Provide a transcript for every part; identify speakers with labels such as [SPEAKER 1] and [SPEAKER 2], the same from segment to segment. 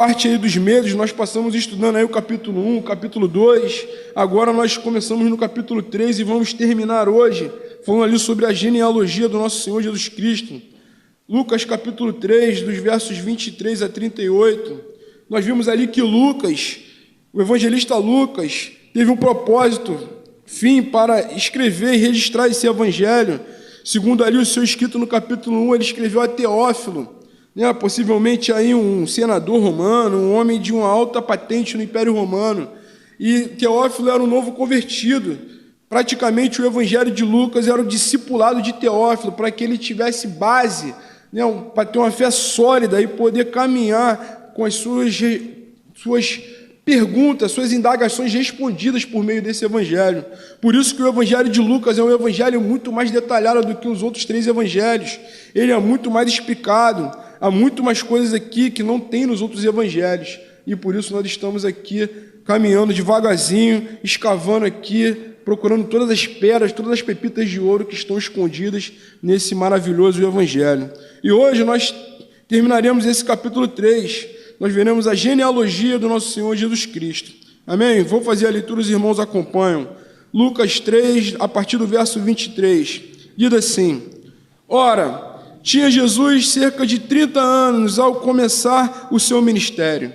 [SPEAKER 1] parte aí dos meses, nós passamos estudando aí o capítulo 1, o capítulo 2, agora nós começamos no capítulo 3 e vamos terminar hoje, falando ali sobre a genealogia do nosso Senhor Jesus Cristo. Lucas capítulo 3, dos versos 23 a 38, nós vimos ali que Lucas, o evangelista Lucas, teve um propósito, fim, para escrever e registrar esse evangelho. Segundo ali o seu escrito no capítulo 1, ele escreveu a Teófilo, possivelmente aí um senador romano, um homem de uma alta patente no Império Romano, e Teófilo era um novo convertido. Praticamente o evangelho de Lucas era o discipulado de Teófilo, para que ele tivesse base, para ter uma fé sólida e poder caminhar com as suas perguntas, suas indagações respondidas por meio desse evangelho. Por isso que o evangelho de Lucas é um evangelho muito mais detalhado do que os outros 3 evangelhos. Ele é muito mais explicado. Há muito mais coisas aqui que não tem nos outros evangelhos. E por isso nós estamos aqui caminhando devagarzinho, escavando aqui, procurando todas as pedras, todas as pepitas de ouro que estão escondidas nesse maravilhoso evangelho. E hoje nós terminaremos esse capítulo 3. Nós veremos a genealogia do nosso Senhor Jesus Cristo. Amém? Vou fazer a leitura, os irmãos acompanham. Lucas 3, a partir do verso 23. Diz assim: Ora, tinha Jesus cerca de 30 anos ao começar o seu ministério.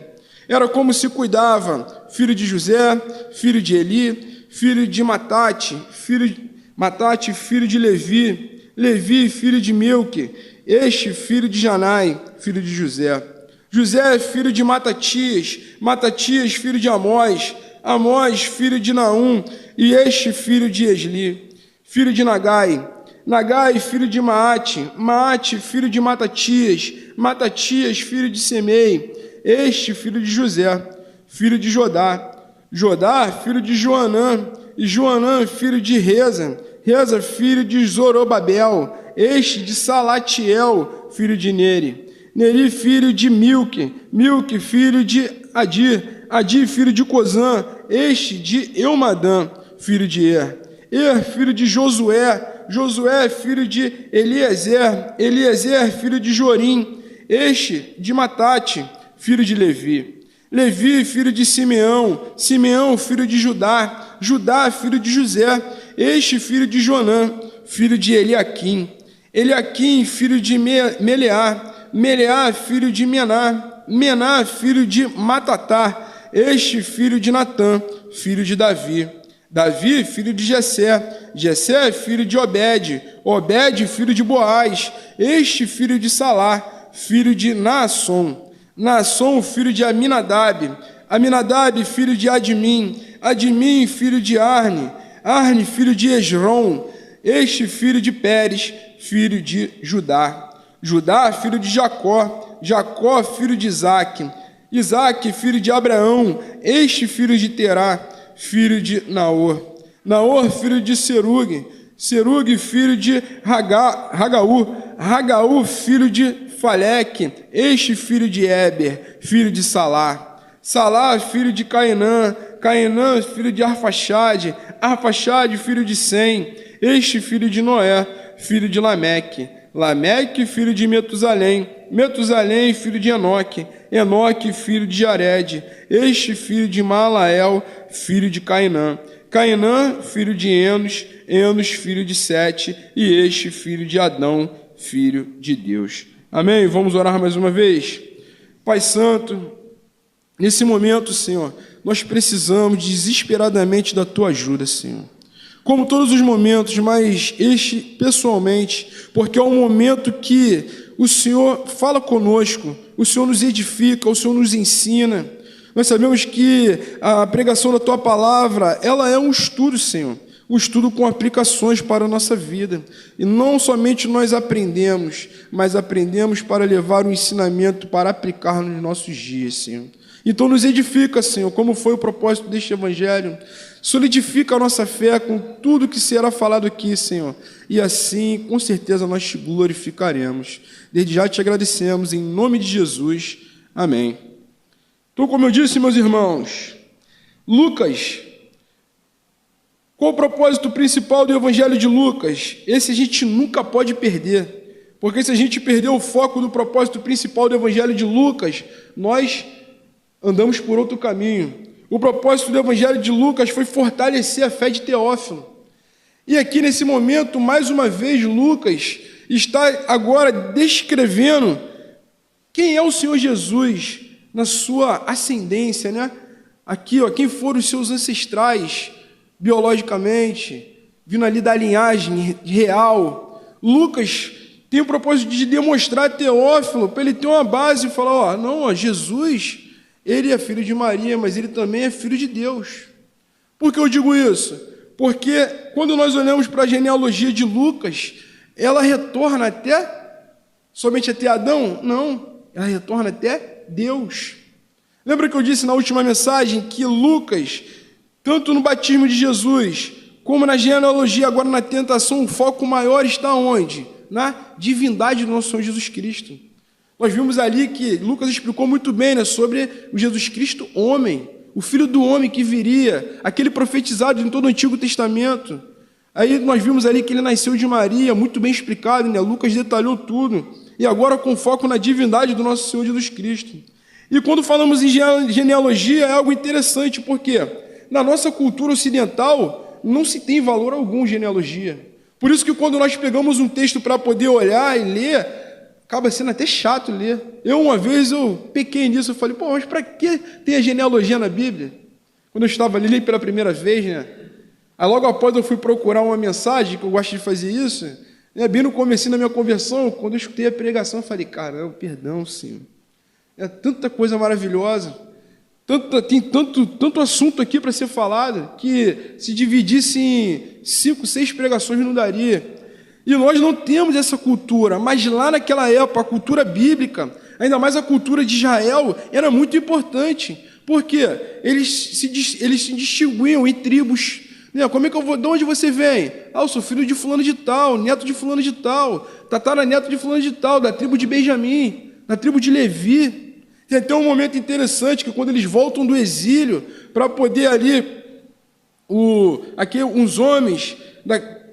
[SPEAKER 1] Era como se cuidava, filho de José, filho de Eli, filho de Matate, filho de Levi, Levi, filho de Melque, este filho de Janai, filho de José. José, filho de Matatias, Matatias, filho de Amós, Amós, filho de Naum, e este filho de Esli, filho de Nagai, Nagai, filho de Maate, Maate, filho de Matatias, Matatias, filho de Semei, este filho de José, filho de Jodá, Jodá, filho de Joanã, e Joanã, filho de Reza, Reza, filho de Zorobabel, este de Salatiel, filho de Neri, Neri, filho de Milque, Milque, filho de Adir, Adir, filho de Cozã, este de Eumadã, filho de Er, filho de Josué, Josué, filho de Eliezer, Eliezer, filho de Jorim, este de Matate, filho de Levi, Levi, filho de Simeão, Simeão, filho de Judá, Judá, filho de José, este filho de Jonã, filho de Eliaquim, Eliaquim, filho de Meleá, Meleá, filho de Mená, Mená, filho de Matatá, este filho de Natã, filho de Davi, Davi, filho de Jessé, Jessé, filho de Obed, Obed, filho de Boaz, este filho de Salá, filho de Naasson, Naasson, filho de Aminadab, Aminadab, filho de Admim, Admim, filho de Arne, Arne, filho de Esrom, este filho de Pérez, filho de Judá, Judá, filho de Jacó, Jacó, filho de Isaque, Isaque, filho de Abraão, este filho de Terá, filho de Naor, Naor, filho de Serugue, Serugue, filho de Ragaú, Ragaú, filho de Faleque, este filho de Eber, filho de Salá, Salá, filho de Cainã, Cainã, filho de Arfaxade, Arfaxade, filho de Sem, este filho de Noé, filho de Lameque, Lameque, filho de Metusalém, Metusalém, filho de Enoque, Enoque, filho de Jared, este filho de Malael, filho de Cainã, Cainã, filho de Enos, Enos, filho de Sete, e este filho de Adão, filho de Deus. Amém? Vamos orar mais uma vez? Pai Santo, nesse momento, Senhor, nós precisamos desesperadamente da Tua ajuda, Senhor. Como todos os momentos, mas este pessoalmente, porque é um momento que o Senhor fala conosco, o Senhor nos edifica, o Senhor nos ensina. Nós sabemos que a pregação da Tua Palavra, ela é um estudo, Senhor, um estudo com aplicações para a nossa vida. E não somente nós aprendemos, mas aprendemos para levar o ensinamento, para aplicar nos nossos dias, Senhor. Então nos edifica, Senhor, como foi o propósito deste Evangelho. Solidifica a nossa fé com tudo que será falado aqui, Senhor. E assim, com certeza, nós te glorificaremos. Desde já te agradecemos, em nome de Jesus. Amém. Então, como eu disse, meus irmãos, Lucas, qual o propósito principal do Evangelho de Lucas? Esse a gente nunca pode perder. Porque se a gente perder o foco do propósito principal do Evangelho de Lucas, nós andamos por outro caminho. O propósito do Evangelho de Lucas foi fortalecer a fé de Teófilo. E aqui, nesse momento, mais uma vez, Lucas está agora descrevendo quem é o Senhor Jesus na sua ascendência, né? Aqui, ó, quem foram os seus ancestrais biologicamente, vindo ali da linhagem real. Lucas tem o propósito de demonstrar a Teófilo, para ele ter uma base e falar, ó, não, ó, Jesus, ele é filho de Maria, mas ele também é filho de Deus. Por que eu digo isso? Porque quando nós olhamos para a genealogia de Lucas, ela retorna somente até Adão? Não, ela retorna até Deus. Lembra que eu disse na última mensagem que Lucas, tanto no batismo de Jesus, como na genealogia, agora na tentação, o foco maior está onde? Na divindade do nosso Senhor Jesus Cristo. Nós vimos ali que Lucas explicou muito bem, né, sobre o Jesus Cristo homem, o Filho do homem que viria, aquele profetizado em todo o Antigo Testamento. Aí nós vimos ali que ele nasceu de Maria, muito bem explicado, né? Lucas detalhou tudo. E agora com foco na divindade do nosso Senhor Jesus Cristo. E quando falamos em genealogia, é algo interessante, porque na nossa cultura ocidental não se tem valor algum genealogia. Por isso que quando nós pegamos um texto para poder olhar e ler, acaba sendo até chato ler. Uma vez eu pequei nisso, eu falei, pô, mas para que tem a genealogia na Bíblia? Quando eu estava ali pela primeira vez, né? Aí logo após eu fui procurar uma mensagem, que eu gosto de fazer isso, né? Bem no comecinho da minha conversão, quando eu escutei a pregação, eu falei, caramba, perdão, Senhor. É tanta coisa maravilhosa, tem tanto assunto aqui para ser falado, que se dividisse em 5, 6 pregações não daria. E nós não temos essa cultura, mas lá naquela época, a cultura bíblica, ainda mais a cultura de Israel, era muito importante, porque eles se distinguiam em tribos. Como é que eu vou? De onde você vem? Eu sou filho de fulano de tal, neto de fulano de tal, tataraneto de fulano de tal, da tribo de Benjamim, da tribo de Levi. Tem até um momento interessante que quando eles voltam do exílio para poder ali, uns homens,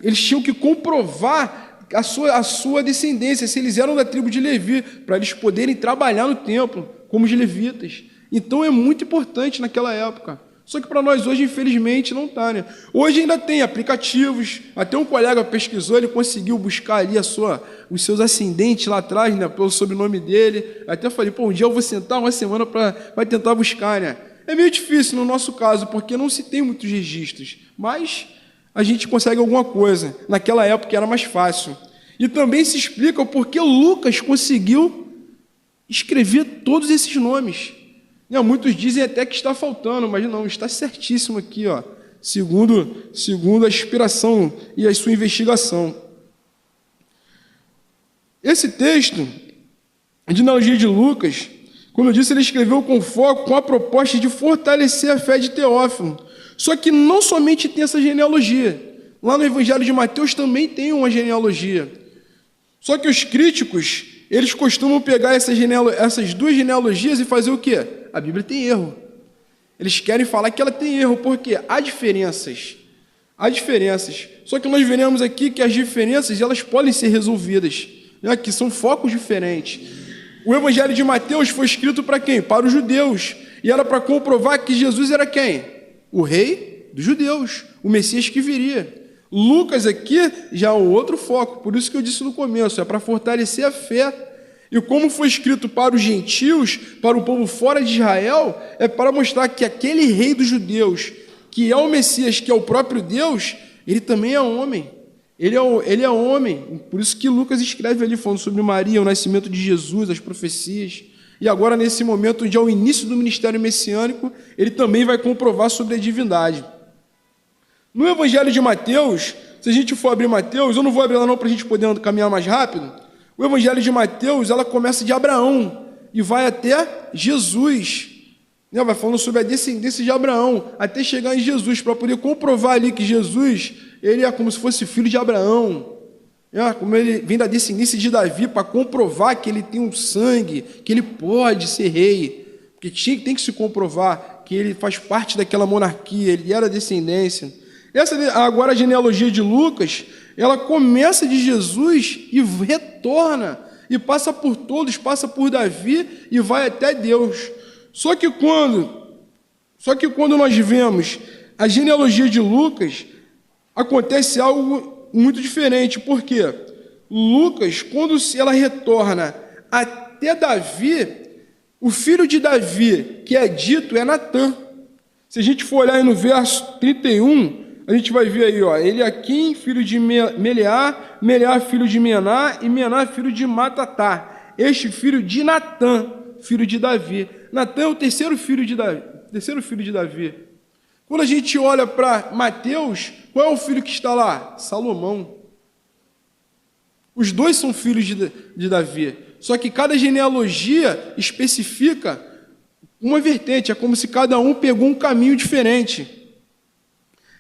[SPEAKER 1] eles tinham que comprovar a sua descendência, se eles eram da tribo de Levi, para eles poderem trabalhar no templo, como os levitas. Então é muito importante naquela época. Só que para nós hoje, infelizmente, não está, né? Hoje ainda tem aplicativos, até um colega pesquisou, ele conseguiu buscar ali os seus ascendentes lá atrás, né, pelo sobrenome dele. Até falei, pô, um dia eu vou sentar uma semana para tentar buscar, né? É meio difícil no nosso caso, porque não se tem muitos registros, mas a gente consegue alguma coisa. Naquela época era mais fácil. E também se explica o porquê Lucas conseguiu escrever todos esses nomes. Muitos dizem até que está faltando, mas não, está certíssimo aqui, ó, segundo a inspiração e a sua investigação. Esse texto, a genealogia de Lucas, como eu disse, ele escreveu com foco, com a proposta de fortalecer a fé de Teófilo. Só que não somente tem essa genealogia. Lá no Evangelho de Mateus também tem uma genealogia. Só que os críticos, eles costumam pegar essas duas genealogias e fazer o quê? A Bíblia tem erro. Eles querem falar que ela tem erro, porque há diferenças. Há diferenças. Só que nós veremos aqui que as diferenças elas podem ser resolvidas, né? Que são focos diferentes. O Evangelho de Mateus foi escrito para quem? Para os judeus. E era para comprovar que Jesus era quem? O rei dos judeus, o Messias que viria. Lucas aqui já é um outro foco, por isso que eu disse no começo, é para fortalecer a fé. E como foi escrito para os gentios, para o povo fora de Israel, é para mostrar que aquele rei dos judeus, que é o Messias, que é o próprio Deus, ele também é homem. Ele é homem. Por isso que Lucas escreve ali, falando sobre Maria, o nascimento de Jesus, as profecias. E agora, nesse momento, onde é o início do ministério messiânico, ele também vai comprovar sobre a divindade. No Evangelho de Mateus, se a gente for abrir Mateus, eu não vou abrir lá não para a gente poder caminhar mais rápido. O Evangelho de Mateus, ela começa de Abraão e vai até Jesus. Vai falando sobre a descendência de Abraão, até chegar em Jesus, para poder comprovar ali que Jesus, ele é como se fosse filho de Abraão. Como ele vem da descendência de Davi, para comprovar que ele tem um sangue, que ele pode ser rei. Porque tem que se comprovar que ele faz parte daquela monarquia, ele era descendência. Agora a genealogia de Lucas, ela começa de Jesus e retorna, e passa por todos, passa por Davi e vai até Deus. Só que quando nós vemos a genealogia de Lucas, acontece algo muito diferente. Por quê? Lucas, quando ela retorna até Davi, o filho de Davi, que é dito, é Natã. Se a gente for olhar aí no verso 31, a gente vai ver aí, ó, Eliaquim, filho de Meleá, Meleá, filho de Mená, e Mená, filho de Matatá. Este filho de Natã, filho de Davi. Natã é o terceiro filho de Davi. Quando a gente olha para Mateus, qual é o filho que está lá? Salomão. Os dois são filhos de Davi. Só que cada genealogia especifica uma vertente. É como se cada um pegou um caminho diferente.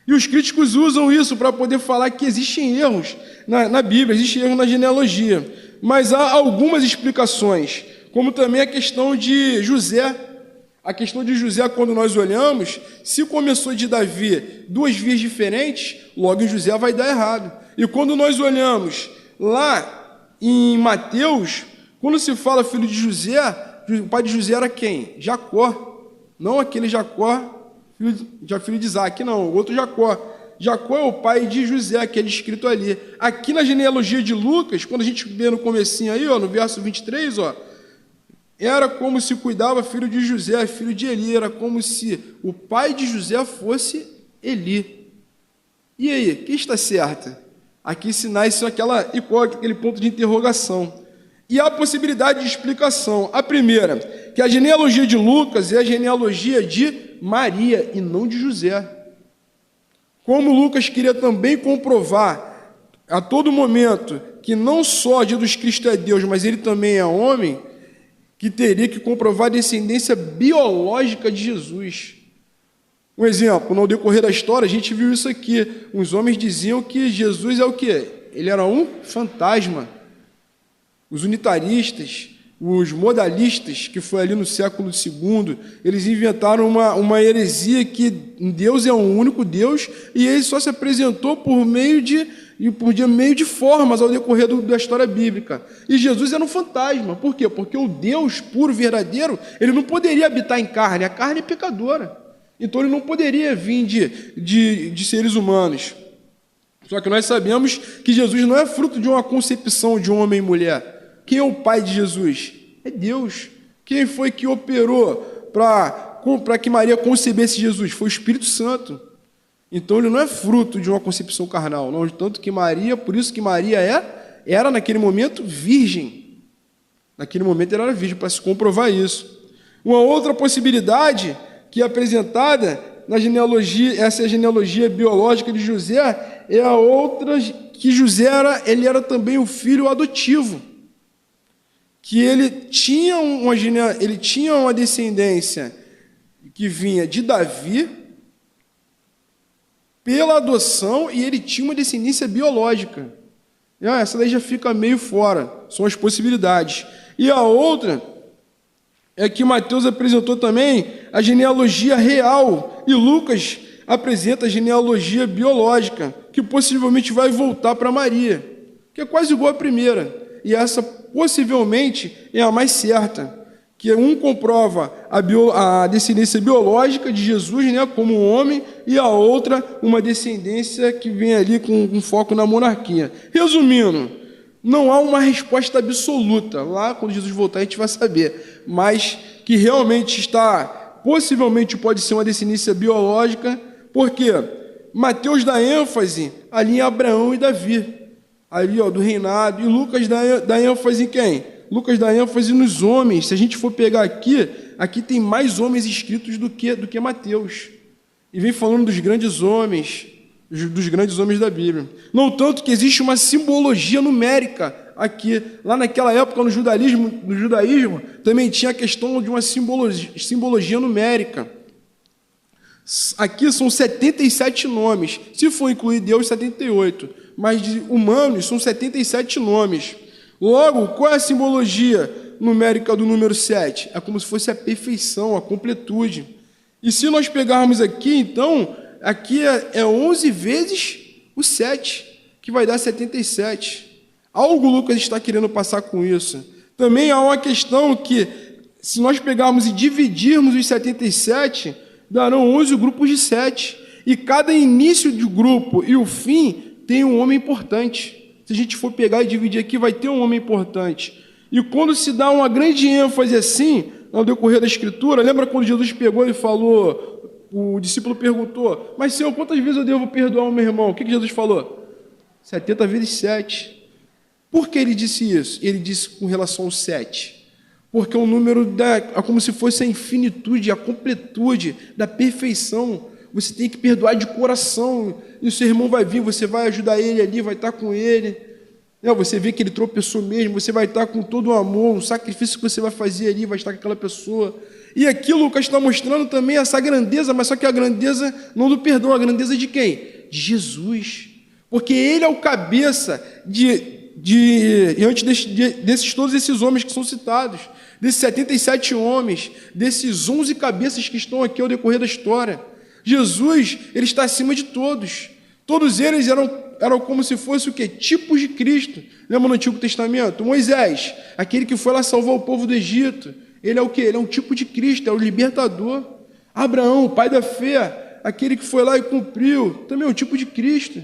[SPEAKER 1] E os críticos usam isso para poder falar que existem erros na Bíblia, existem erros na genealogia. Mas há algumas explicações, como também a questão de José. A questão de José, quando nós olhamos, se começou de Davi duas vias diferentes, logo em José vai dar errado. E quando nós olhamos lá em Mateus, quando se fala filho de José, o pai de José era quem? Jacó. Não aquele Jacó, filho de Isaac, não, o outro Jacó. Jacó é o pai de José, que é descrito ali. Aqui na genealogia de Lucas, quando a gente vê no comecinho aí, ó, no verso 23, ó, era como se cuidava filho de José, filho de Eli, era como se o pai de José fosse Eli. E aí, quem está certo? Aqui sinais aquele ponto de interrogação. E há a possibilidade de explicação. A primeira, que a genealogia de Lucas é a genealogia de Maria e não de José. Como Lucas queria também comprovar a todo momento que não só Jesus Cristo é Deus, mas ele também é homem, que teria que comprovar a descendência biológica de Jesus. Um exemplo, no decorrer da história, a gente viu isso aqui. Os homens diziam que Jesus é o quê? Ele era um fantasma. Os unitaristas, os modalistas, que foi ali no século II, eles inventaram uma heresia que Deus é um único Deus e ele só se apresentou por meio de formas ao decorrer da história bíblica. E Jesus era um fantasma. Por quê? Porque o Deus puro, verdadeiro, ele não poderia habitar em carne. A carne é pecadora. Então ele não poderia vir de seres humanos. Só que nós sabemos que Jesus não é fruto de uma concepção de homem e mulher. Quem é o pai de Jesus? É Deus. Quem foi que operou para que Maria concebesse Jesus? Foi o Espírito Santo. Então ele não é fruto de uma concepção carnal, não, tanto que Maria, por isso que Maria era naquele momento virgem. Naquele momento ela era virgem, para se comprovar isso. Uma outra possibilidade que é apresentada na genealogia, essa é a genealogia biológica de José, é a outra que José era também o filho adotivo, que ele tinha uma descendência que vinha de Davi pela adoção e ele tinha uma descendência biológica. Essa daí já fica meio fora, são as possibilidades. E a outra é que Mateus apresentou também a genealogia real e Lucas apresenta a genealogia biológica, que possivelmente vai voltar para Maria, que é quase igual à primeira. E essa possivelmente é a mais certa, que um comprova a descendência biológica de Jesus, né, como homem, e a outra uma descendência que vem ali com foco na monarquia. Resumindo, não há uma resposta absoluta. Lá, quando Jesus voltar, a gente vai saber. Mas que realmente possivelmente pode ser uma descendência biológica, porque Mateus dá ênfase ali em Abraão e Davi, ali, ó, do reinado, e Lucas dá ênfase em quem? Lucas dá ênfase nos homens. Se a gente for pegar aqui tem mais homens escritos do que Mateus. E vem falando dos grandes homens da Bíblia. No tanto que existe uma simbologia numérica aqui. Lá naquela época, no judaísmo também tinha a questão de uma simbologia numérica. Aqui são 77 nomes. Se for incluir Deus, 78. Mas de humanos são 77 nomes. Logo, qual é a simbologia numérica do número 7? É como se fosse a perfeição, a completude. E se nós pegarmos aqui, então, aqui é 11 vezes o 7, que vai dar 77. Algo Lucas está querendo passar com isso. Também há uma questão que se nós pegarmos e dividirmos os 77, darão 11 grupos de 7. E cada início de grupo e o fim tem um homem importante. Se a gente for pegar e dividir aqui, vai ter um homem importante. E quando se dá uma grande ênfase assim, no decorrer da Escritura, lembra quando Jesus pegou e falou, o discípulo perguntou, mas Senhor, quantas vezes eu devo perdoar o meu irmão? O que Jesus falou? 70 vezes 7. Por que ele disse isso? Ele disse com relação ao 7. Porque o número é como se fosse a infinitude, a completude da perfeição. Você tem que perdoar de coração. E o seu irmão vai vir, você vai ajudar ele ali, vai estar com ele. Você vê que ele tropeçou mesmo, você vai estar com todo o amor, o sacrifício que você vai fazer ali, vai estar com aquela pessoa. E aqui Lucas está mostrando também essa grandeza, mas só que a grandeza não do perdão, a grandeza de quem? De Jesus. Porque ele é o cabeça diante desses todos esses homens que são citados, desses 77 homens, desses 11 cabeças que estão aqui ao decorrer da história. Jesus, ele está acima de todos. Todos eles eram como se fosse o quê? Tipos de Cristo. Lembra no Antigo Testamento? Moisés, aquele que foi lá salvar o povo do Egito, ele é o quê? Ele é um tipo de Cristo, é o libertador. Abraão, o pai da fé, aquele que foi lá e cumpriu, também é um tipo de Cristo.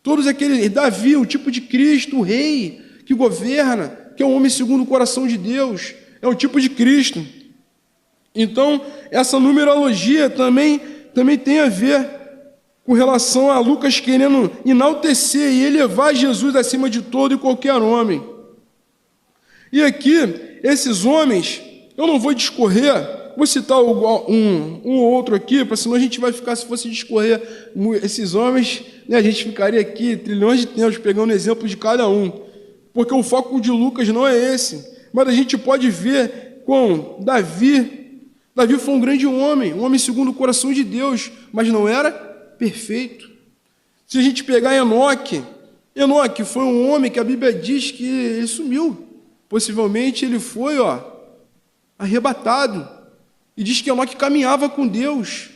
[SPEAKER 1] Todos aqueles, Davi, um tipo de Cristo, o rei que governa, que é um homem segundo o coração de Deus, é um tipo de Cristo. Então, essa numerologia também tem a ver com relação a Lucas querendo enaltecer e elevar Jesus acima de todo e qualquer homem. E aqui, esses homens, eu não vou discorrer, vou citar um ou outro aqui, para senão a gente vai ficar, se fosse discorrer esses homens, né, a gente ficaria aqui trilhões de tempos pegando exemplo de cada um, porque o foco de Lucas não é esse, mas a gente pode ver com Davi. Davi foi um grande homem, um homem segundo o coração de Deus, mas não era perfeito. Se a gente pegar Enoque foi um homem que a Bíblia diz que ele sumiu. Possivelmente ele foi arrebatado. E diz que Enoque caminhava com Deus.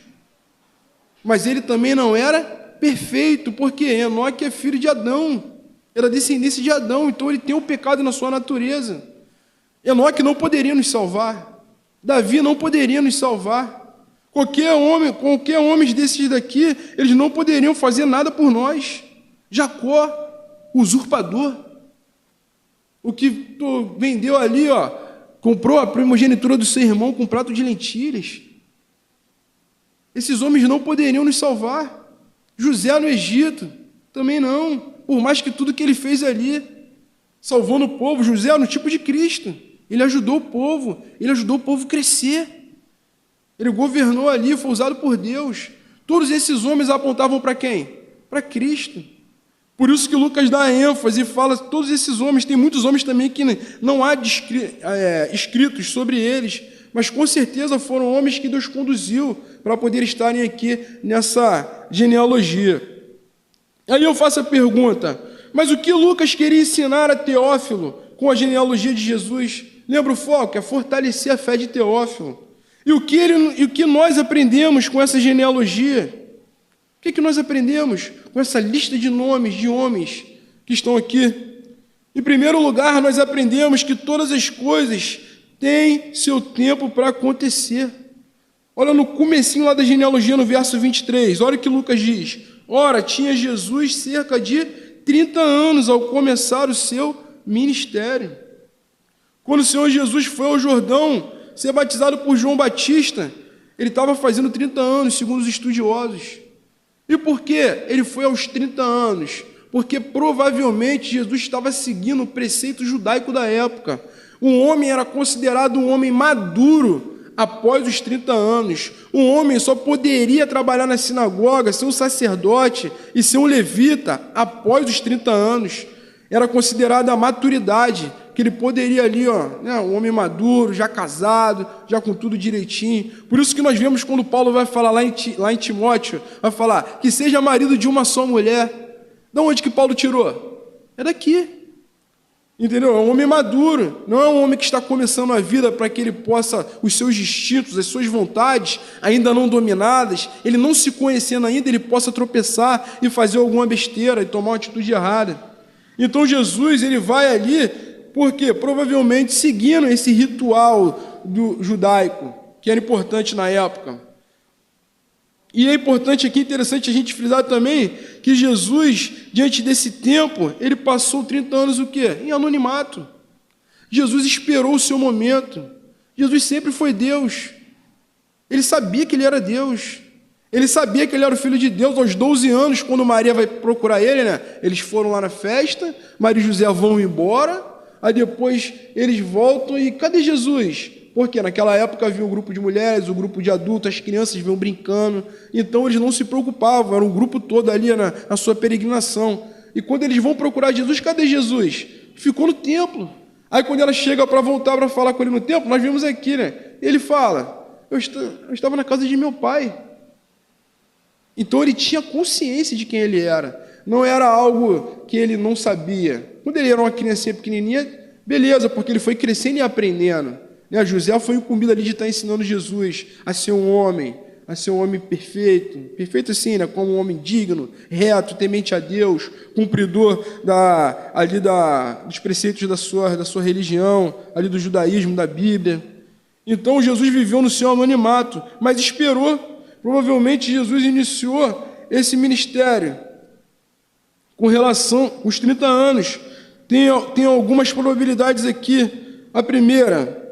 [SPEAKER 1] Mas ele também não era perfeito, porque Enoque é filho de Adão. Era descendência de Adão, então ele tem o pecado na sua natureza. Enoque não poderia nos salvar. Davi não poderia nos salvar. Qualquer homem desses daqui, eles não poderiam fazer nada por nós. Jacó, usurpador, o que vendeu ali, comprou a primogenitura do seu irmão com um prato de lentilhas. Esses homens não poderiam nos salvar. José no Egito, também não. Por mais que tudo que ele fez ali, salvando o povo, José era no tipo de Cristo. Ele ajudou o povo a crescer. Ele governou ali, foi usado por Deus. Todos esses homens apontavam para quem? Para Cristo. Por isso que Lucas dá ênfase e fala, todos esses homens, tem muitos homens também que não há escritos sobre eles, mas com certeza foram homens que Deus conduziu para poder estarem aqui nessa genealogia. Aí eu faço a pergunta, mas o que Lucas queria ensinar a Teófilo com a genealogia de Jesus? Lembra o foco? É fortalecer a fé de Teófilo. E o que nós aprendemos com essa genealogia? O que nós aprendemos com essa lista de nomes de homens que estão aqui? Em primeiro lugar, nós aprendemos que todas as coisas têm seu tempo para acontecer. Olha no comecinho lá da genealogia, no verso 23, olha o que Lucas diz. Ora, tinha Jesus cerca de 30 anos ao começar o seu ministério. Quando o Senhor Jesus foi ao Jordão ser batizado por João Batista, ele estava fazendo 30 anos, segundo os estudiosos. E por que ele foi aos 30 anos? Porque provavelmente Jesus estava seguindo o preceito judaico da época. Um homem era considerado um homem maduro após os 30 anos. Um homem só poderia trabalhar na sinagoga, ser um sacerdote e ser um levita após os 30 anos. Era considerada a maturidade, que ele poderia ali, um homem maduro, já casado, já com tudo direitinho. Por isso que nós vemos quando Paulo vai falar lá em Timóteo, vai falar que seja marido de uma só mulher. De onde que Paulo tirou? É daqui. Entendeu? É um homem maduro, não é um homem que está começando a vida para que ele possa, os seus instintos, as suas vontades, ainda não dominadas, ele não se conhecendo ainda, ele possa tropeçar e fazer alguma besteira e tomar uma atitude errada. Então Jesus, ele vai ali, porque provavelmente seguindo esse ritual judaico, que era importante na época. E é importante aqui, interessante a gente frisar também, que Jesus, diante desse tempo, ele passou 30 anos o quê? Em anonimato. Jesus esperou o seu momento. Jesus sempre foi Deus. Ele sabia que ele era Deus. Ele sabia que ele era o Filho de Deus. Aos 12 anos, quando Maria vai procurar ele, né? Eles foram lá na festa, Maria e José vão embora, aí depois eles voltam e cadê Jesus? Porque naquela época havia um grupo de mulheres, um grupo de adultos, as crianças vinham brincando, então eles não se preocupavam, era um grupo todo ali na sua peregrinação. E quando eles vão procurar Jesus, cadê Jesus? Ficou no templo. Aí quando ela chega para voltar para falar com ele no templo, nós vimos aqui, né? Ele fala, eu estava na casa de meu pai. Então ele tinha consciência de quem ele era. Não era algo que ele não sabia. Quando ele era uma criancinha pequenininha, beleza, porque ele foi crescendo e aprendendo. José foi incumbido ali de estar ensinando Jesus a ser um homem perfeito. Perfeito assim, né? Como um homem digno, reto, temente a Deus, cumpridor dos preceitos da sua religião, ali do judaísmo, da Bíblia. Então Jesus viveu no seu anonimato, mas esperou. Provavelmente Jesus iniciou esse ministério com relação aos 30 anos. Tem algumas probabilidades aqui. A primeira,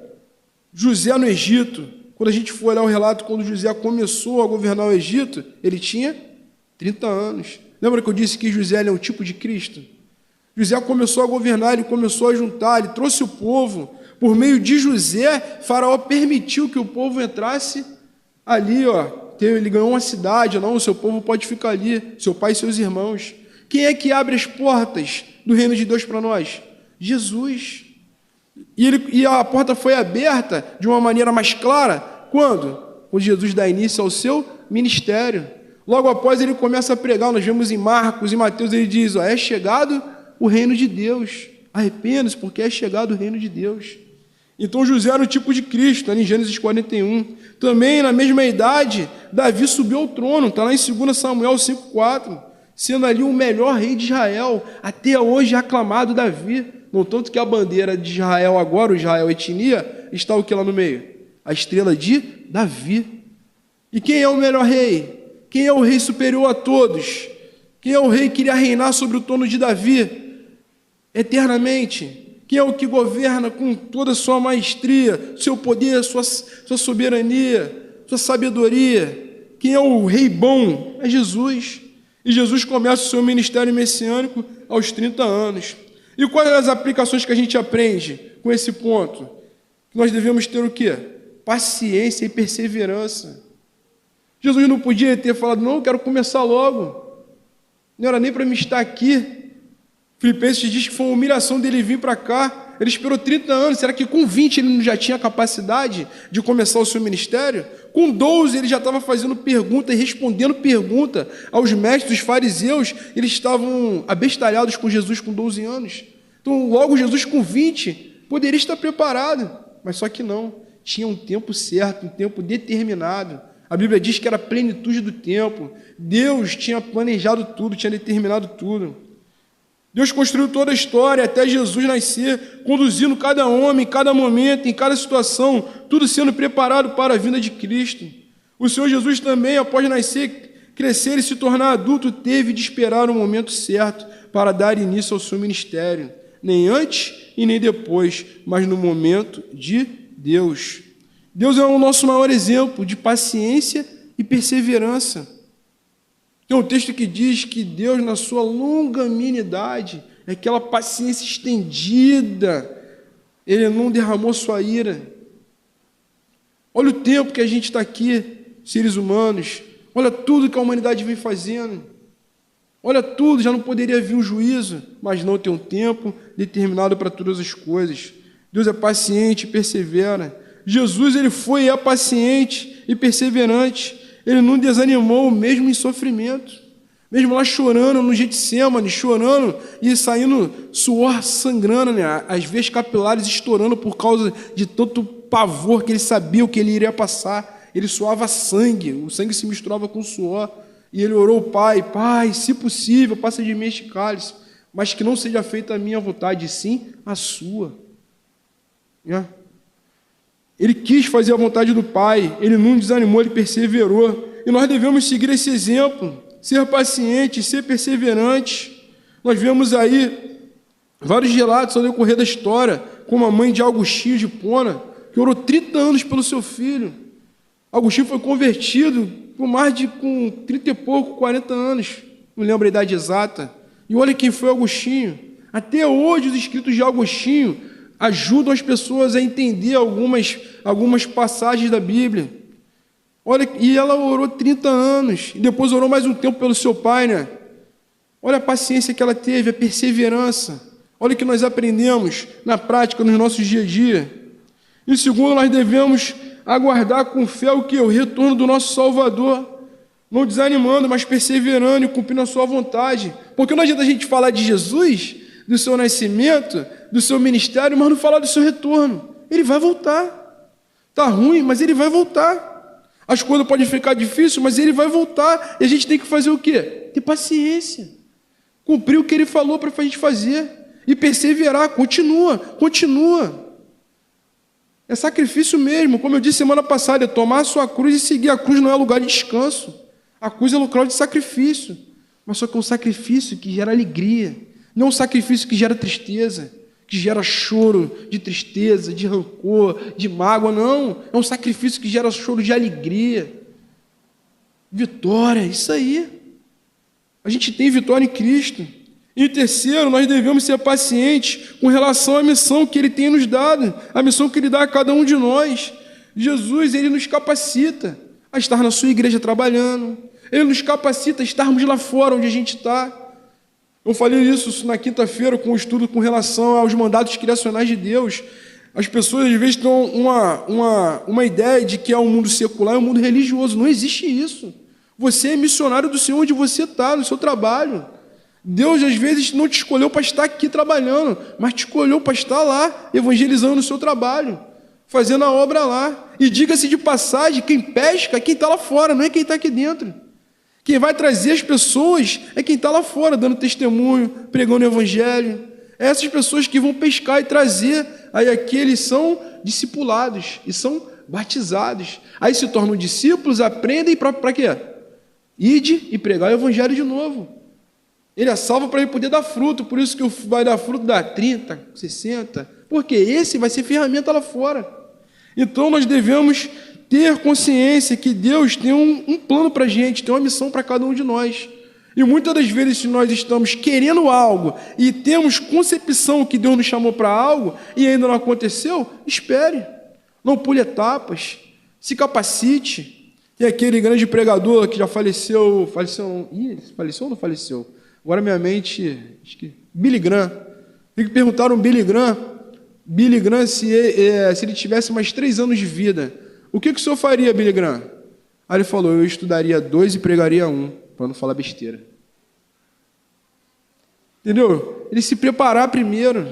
[SPEAKER 1] José no Egito. Quando a gente for olhar o relato, quando José começou a governar o Egito, ele tinha 30 anos. Lembra que eu disse que José é um tipo de Cristo? José começou a governar, ele começou a juntar, ele trouxe o povo. Por meio de José, Faraó permitiu que o povo entrasse ali, ele ganhou uma cidade, não, o seu povo pode ficar ali, seu pai e seus irmãos. Quem é que abre as portas do reino de Deus para nós? Jesus. E a porta foi aberta de uma maneira mais clara, quando? Quando Jesus dá início ao seu ministério. Logo após ele começa a pregar, nós vemos em Marcos e Mateus, ele diz, é chegado o reino de Deus, arrependa-se porque é chegado o reino de Deus. Então José era o tipo de Cristo, ali em Gênesis 41. Também, na mesma idade, Davi subiu ao trono, está lá em 2 Samuel 5,4, sendo ali o melhor rei de Israel, até hoje aclamado Davi. No tanto que a bandeira de Israel agora, o Israel etnia, está o que lá no meio? A estrela de Davi. E quem é o melhor rei? Quem é o rei superior a todos? Quem é o rei que iria reinar sobre o trono de Davi eternamente? Quem é o que governa com toda a sua maestria, seu poder, sua soberania, sua sabedoria? Quem é o rei bom? É Jesus. E Jesus começa o seu ministério messiânico aos 30 anos. E quais as aplicações que a gente aprende com esse ponto? Nós devemos ter o quê? Paciência e perseverança. Jesus não podia ter falado, não, eu quero começar logo. Não era nem para me estar aqui. Filipenses diz que foi uma humilhação dele vir para cá. Ele esperou 30 anos. Será que com 20 ele não já tinha capacidade de começar o seu ministério? Com 12 ele já estava fazendo pergunta e respondendo pergunta aos mestres, os fariseus. Eles estavam abestalhados com Jesus com 12 anos. Então logo Jesus com 20 poderia estar preparado. Mas só que não. Tinha um tempo certo, um tempo determinado. A Bíblia diz que era a plenitude do tempo. Deus tinha planejado tudo, tinha determinado tudo. Deus construiu toda a história até Jesus nascer, conduzindo cada homem, em cada momento, em cada situação, tudo sendo preparado para a vinda de Cristo. O Senhor Jesus também, após nascer, crescer e se tornar adulto, teve de esperar o momento certo para dar início ao seu ministério. Nem antes e nem depois, mas no momento de Deus. Deus é o nosso maior exemplo de paciência e perseverança. Tem um texto que diz que Deus, na sua longanimidade, é aquela paciência estendida, Ele não derramou sua ira. Olha o tempo que a gente está aqui, seres humanos, olha tudo que a humanidade vem fazendo, olha tudo, já não poderia vir um juízo, mas não tem um tempo determinado para todas as coisas. Deus é paciente e persevera. Jesus, ele foi e é paciente e perseverante. Ele não desanimou, mesmo em sofrimento, mesmo lá chorando no Getsêmani, chorando e saindo suor sangrando, né? As veias capilares estourando por causa de tanto pavor que ele sabia o que ele iria passar. Ele suava sangue, o sangue se misturava com suor, e ele orou ao Pai, Pai, se possível, passa de mim este cálice, mas que não seja feita a minha vontade, sim a sua. Ele quis fazer a vontade do Pai, ele não desanimou, ele perseverou. E nós devemos seguir esse exemplo, ser pacientes, ser perseverantes. Nós vemos aí vários relatos ao decorrer da história, como a mãe de Agostinho de Hipona, que orou 30 anos pelo seu filho. Agostinho foi convertido com 30 e pouco, 40 anos, não lembro a idade exata. E olha quem foi Agostinho. Até hoje os escritos de Agostinho ajudam as pessoas a entender algumas passagens da Bíblia. Olha, e ela orou 30 anos, e depois orou mais um tempo pelo seu pai, né? Olha a paciência que ela teve, a perseverança. Olha o que nós aprendemos na prática, nos nossos dia a dia. E segundo, nós devemos aguardar com fé o quê? O retorno do nosso Salvador. Não desanimando, mas perseverando e cumprindo a sua vontade. Porque não adianta a gente falar de Jesus, do seu nascimento, do seu ministério, mas não falar do seu retorno. Ele vai voltar. Está ruim, mas ele vai voltar. As coisas podem ficar difíceis, mas ele vai voltar. E a gente tem que fazer o quê? Ter paciência. Cumprir o que ele falou para a gente fazer. E perseverar. Continua. É sacrifício mesmo. Como eu disse semana passada, é tomar a sua cruz e seguir. A cruz não é lugar de descanso. A cruz é local de sacrifício. Mas só que é um sacrifício que gera alegria. Não um sacrifício que gera tristeza, que gera choro de tristeza, de rancor, de mágoa. Não. É um sacrifício que gera choro de alegria. Vitória, isso aí. A gente tem vitória em Cristo. E terceiro, nós devemos ser pacientes com relação à missão que Ele tem nos dado, a missão que Ele dá a cada um de nós. Jesus, Ele nos capacita a estar na sua igreja trabalhando, Ele nos capacita a estarmos lá fora onde a gente está. Eu falei isso na quinta-feira com o estudo com relação aos mandatos criacionais de Deus. As pessoas às vezes têm uma ideia de que é um mundo secular e um mundo religioso. Não existe isso. Você é missionário do Senhor onde você está, no seu trabalho. Deus, às vezes, não te escolheu para estar aqui trabalhando, mas te escolheu para estar lá, evangelizando no seu trabalho, fazendo a obra lá. E diga-se de passagem, quem pesca é quem está lá fora, não é quem está aqui dentro. Quem vai trazer as pessoas é quem está lá fora, dando testemunho, pregando o evangelho. É essas pessoas que vão pescar e trazer. Aí aqui eles são discipulados e são batizados. Aí se tornam discípulos, aprendem para quê? Ide e pregar o evangelho de novo. Ele é salvo para ele poder dar fruto, por isso que vai dar fruto dá 30, 60, porque esse vai ser ferramenta lá fora. Então nós devemos ter consciência que Deus tem um plano para a gente, tem uma missão para cada um de nós. E muitas das vezes, se nós estamos querendo algo e temos concepção que Deus nos chamou para algo e ainda não aconteceu, espere, não pule etapas, se capacite. Tem aquele grande pregador que já faleceu ou não faleceu? Agora minha mente, acho que Billy Graham. Tem que perguntar Billy Graham se ele tivesse mais 3 anos de vida, o que o senhor faria, Billy Graham? Aí ele falou, eu estudaria 2 e pregaria 1, para não falar besteira. Entendeu? Ele se preparar primeiro.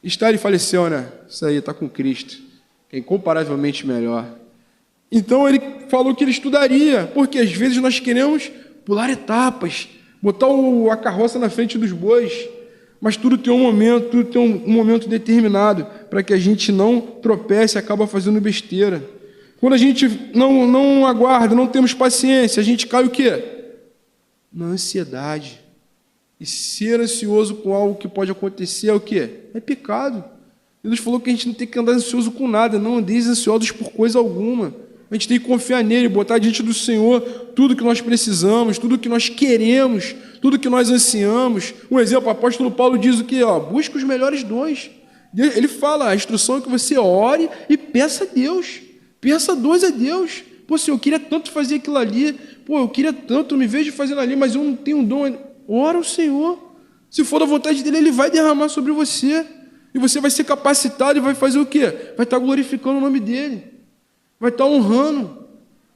[SPEAKER 1] Ele faleceu, né? Isso aí, está com Cristo, que é incomparavelmente melhor. Então ele falou que ele estudaria, porque às vezes nós queremos pular etapas, botar a carroça na frente dos bois, mas tudo tem um momento determinado para que a gente não tropece e acaba fazendo besteira. Quando a gente não aguarda, não temos paciência, a gente cai o quê? Na ansiedade. E ser ansioso com algo que pode acontecer é o quê? É pecado. Deus falou que a gente não tem que andar ansioso com nada, não andeis ansiosos por coisa alguma. A gente tem que confiar nele, botar diante do Senhor tudo que nós precisamos, tudo que nós queremos, tudo que nós ansiamos. Um exemplo, o apóstolo Paulo diz o quê? Busca os melhores dons. Ele fala, a instrução é que você ore e peça a Deus. Peça dons a Deus. Pô, Senhor, eu queria tanto fazer aquilo ali. Pô, eu queria tanto, me vejo fazendo ali, mas eu não tenho um dom. Ora ao Senhor. Se for da vontade dele, ele vai derramar sobre você. E você vai ser capacitado e vai fazer o quê? Vai estar glorificando o nome dele. Vai estar honrando.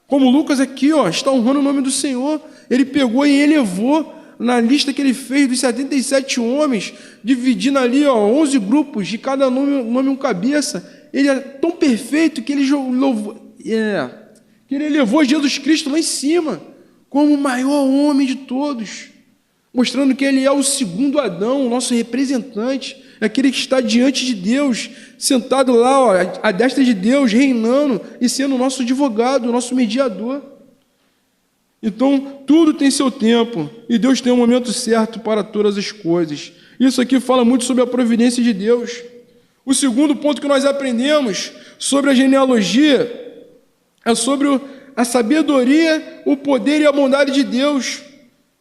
[SPEAKER 1] Como Lucas aqui, está honrando o nome do Senhor. Ele pegou e elevou na lista que ele fez dos 77 homens, dividindo ali 11 grupos, de cada nome um cabeça. Ele é tão perfeito que ele elevou Jesus Cristo lá em cima, como o maior homem de todos, mostrando que ele é o segundo Adão, o nosso representante. é aquele que está diante de Deus, sentado lá, ó, à destra de Deus, reinando e sendo o nosso advogado, o nosso mediador. Então, tudo tem seu tempo, e Deus tem um momento certo para todas as coisas. Isso aqui fala muito sobre a providência de Deus. O segundo ponto que nós aprendemos sobre a genealogia é sobre a sabedoria, o poder e a bondade de Deus.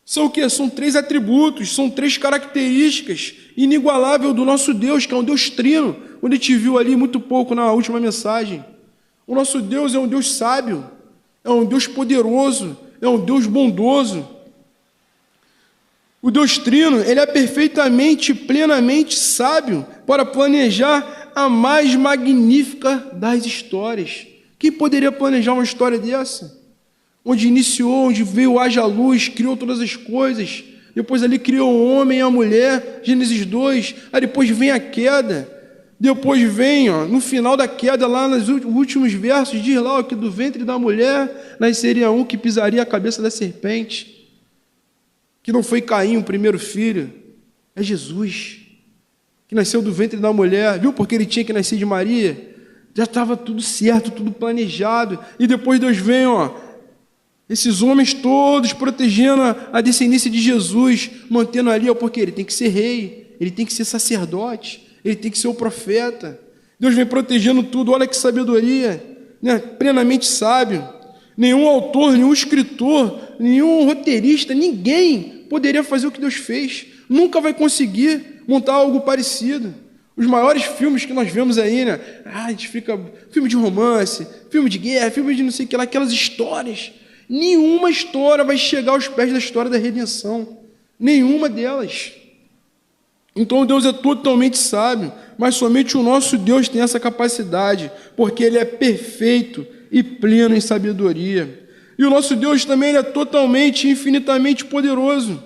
[SPEAKER 1] São o quê? São 3 atributos, são 3 características inigualáveis do nosso Deus, que é um Deus trino, onde a gente viu ali muito pouco na última mensagem. O nosso Deus é um Deus sábio, é um Deus poderoso, é um Deus bondoso. O Deus trino, ele é perfeitamente, plenamente sábio para planejar a mais magnífica das histórias. Quem poderia planejar uma história dessa? Onde iniciou, onde veio haja luz, criou todas as coisas, depois ali criou o homem e a mulher, Gênesis 2, aí depois vem a queda, depois vem, ó, no final da queda, lá nos últimos versos, diz lá ó, que do ventre da mulher nasceria um que pisaria a cabeça da serpente, que não foi Caim, o primeiro filho, é Jesus, que nasceu do ventre da mulher, viu porque ele tinha que nascer de Maria? Já estava tudo certo, tudo planejado, e depois Deus vem, ó, esses homens todos protegendo a descendência de Jesus, mantendo ali, ó, porque ele tem que ser rei, ele tem que ser sacerdote, ele tem que ser o profeta. Deus vem protegendo tudo, olha que sabedoria, né? Plenamente sábio. Nenhum autor, nenhum escritor, nenhum roteirista, ninguém poderia fazer o que Deus fez. Nunca vai conseguir montar algo parecido. Os maiores filmes que nós vemos aí, né? A gente fica... Filme de romance, filme de guerra, filme de não sei o que lá, aquelas histórias. Nenhuma história vai chegar aos pés da história da redenção. Nenhuma delas. Então Deus é totalmente sábio, mas somente o nosso Deus tem essa capacidade, porque Ele é perfeito e pleno em sabedoria. E o nosso Deus também ele é totalmente, infinitamente poderoso.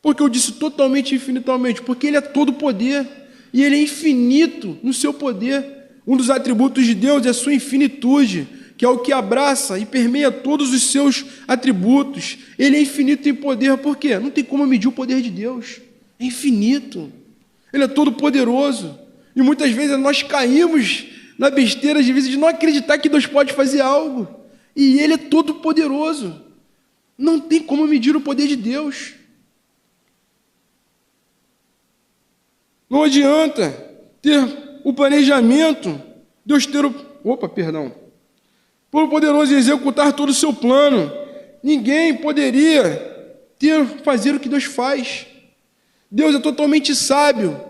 [SPEAKER 1] Porque eu disse totalmente, infinitamente, porque Ele é todo poder, e Ele é infinito no seu poder. Um dos atributos de Deus é a sua infinitude, que é o que abraça e permeia todos os seus atributos. Ele é infinito em poder, por quê? Não tem como medir o poder de Deus. É infinito. Ele é todo poderoso. E muitas vezes nós caímos na besteira, às vezes, de não acreditar que Deus pode fazer algo. E Ele é todo poderoso. Não tem como medir o poder de Deus. Não adianta ter o planejamento, Deus ter o... Por poderoso executar todo o seu plano. Ninguém poderia fazer o que Deus faz. Deus é totalmente sábio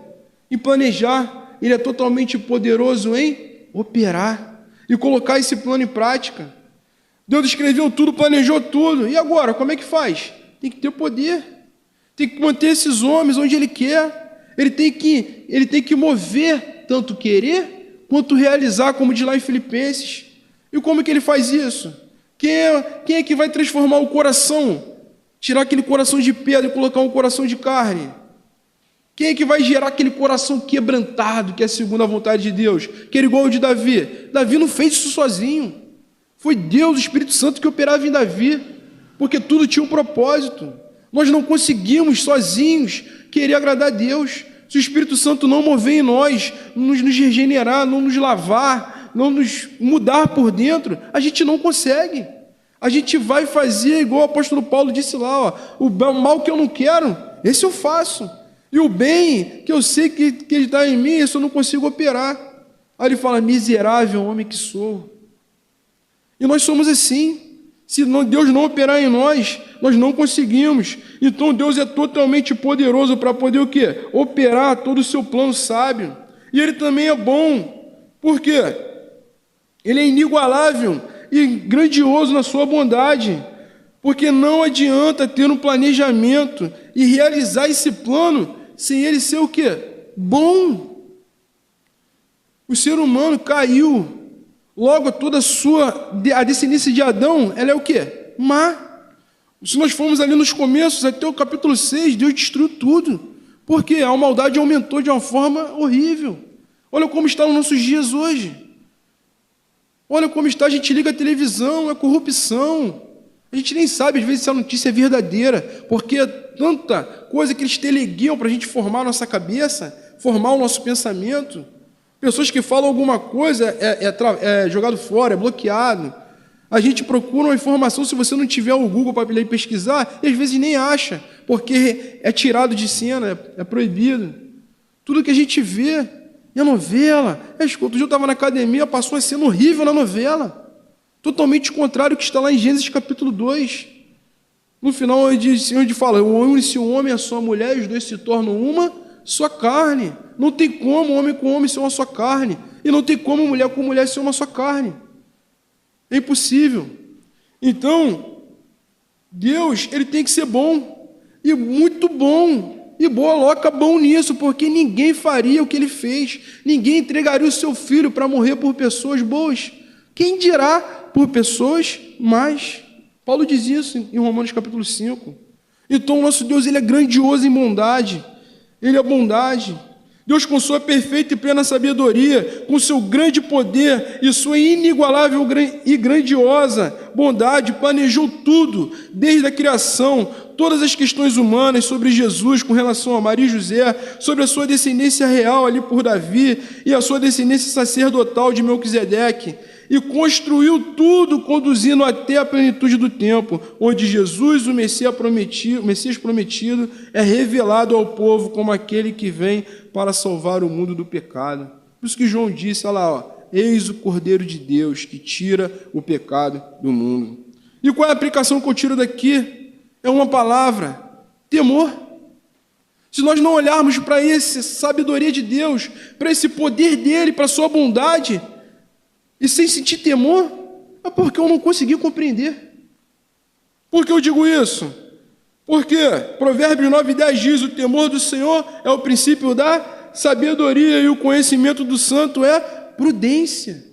[SPEAKER 1] em planejar, Ele é totalmente poderoso em operar e colocar esse plano em prática. Deus escreveu tudo, planejou tudo, e agora, como é que faz? Tem que ter poder, tem que manter esses homens onde Ele quer, Ele tem que mover tanto querer quanto realizar, como diz lá em Filipenses. E como que Ele faz isso? Quem é que vai transformar o coração? Tirar aquele coração de pedra e colocar um coração de carne? Quem é que vai gerar aquele coração quebrantado, que é segundo a vontade de Deus? Que era igual ao de Davi. Davi não fez isso sozinho. Foi Deus, o Espírito Santo, que operava em Davi, porque tudo tinha um propósito. Nós não conseguimos sozinhos querer agradar a Deus. Se o Espírito Santo não mover em nós, nos regenerar, não nos lavar, não nos mudar por dentro, a gente não consegue. A gente vai fazer igual o apóstolo Paulo disse lá, ó, o mal que eu não quero, esse eu faço. E o bem que eu sei que ele está em mim, isso eu não consigo operar. Aí ele fala, miserável homem que sou. E nós somos assim. Se Deus não operar em nós, nós não conseguimos. Então Deus é totalmente poderoso para poder o quê? Operar todo o seu plano sábio. E Ele também é bom. Por quê? Ele é inigualável e grandioso na sua bondade. Porque não adianta ter um planejamento e realizar esse plano sem ele ser o quê? Bom. O ser humano caiu. Logo, toda a descendência de Adão, ela é o quê? Má. Se nós formos ali nos começos, até o capítulo 6, Deus destruiu tudo. Porque a maldade aumentou de uma forma horrível. Olha como está nos nossos dias hoje. Olha como está, a gente liga a televisão, é corrupção. A gente nem sabe, às vezes, se a notícia é verdadeira, porque tanta coisa que eles teleguiam para a gente formar a nossa cabeça, formar o nosso pensamento. Pessoas que falam alguma coisa é jogado fora, é bloqueado. A gente procura uma informação, se você não tiver o Google para ir pesquisar, e às vezes nem acha, porque é tirado de cena, é proibido. Tudo que a gente vê é novela. Outro dia eu estava na academia, passou uma cena horrível na novela, totalmente contrário ao que está lá em Gênesis capítulo 2. No final, onde fala, une-se o homem e a sua mulher, e os dois se tornam uma só carne. Não tem como homem com homem ser uma só carne, e não tem como mulher com mulher ser uma só carne. É impossível. Então, Deus, ele tem que ser bom, e muito bom, e coloca bom nisso, porque ninguém faria o que ele fez, ninguém entregaria o seu filho para morrer por pessoas boas, quem dirá por pessoas más? Paulo diz isso em Romanos capítulo 5. Então, o nosso Deus, ele é grandioso em bondade, ele é bondade. Deus, com sua perfeita e plena sabedoria, com seu grande poder e sua inigualável e grandiosa bondade, planejou tudo, desde a criação, todas as questões humanas sobre Jesus com relação a Maria e José, sobre a sua descendência real ali por Davi e a sua descendência sacerdotal de Melquisedeque, e construiu tudo, conduzindo até a plenitude do tempo, onde Jesus, o Messias prometido, é revelado ao povo como aquele que vem para salvar o mundo do pecado. Por isso que João disse, olha lá, eis o Cordeiro de Deus que tira o pecado do mundo. E qual é a aplicação que eu tiro daqui? É uma palavra, temor. Se nós não olharmos para essa sabedoria de Deus, para esse poder dele, para a sua bondade, e sem sentir temor, é porque eu não consegui compreender. Por que eu digo isso? Porque Provérbios 9:10 diz, o temor do Senhor é o princípio da sabedoria e o conhecimento do santo é prudência.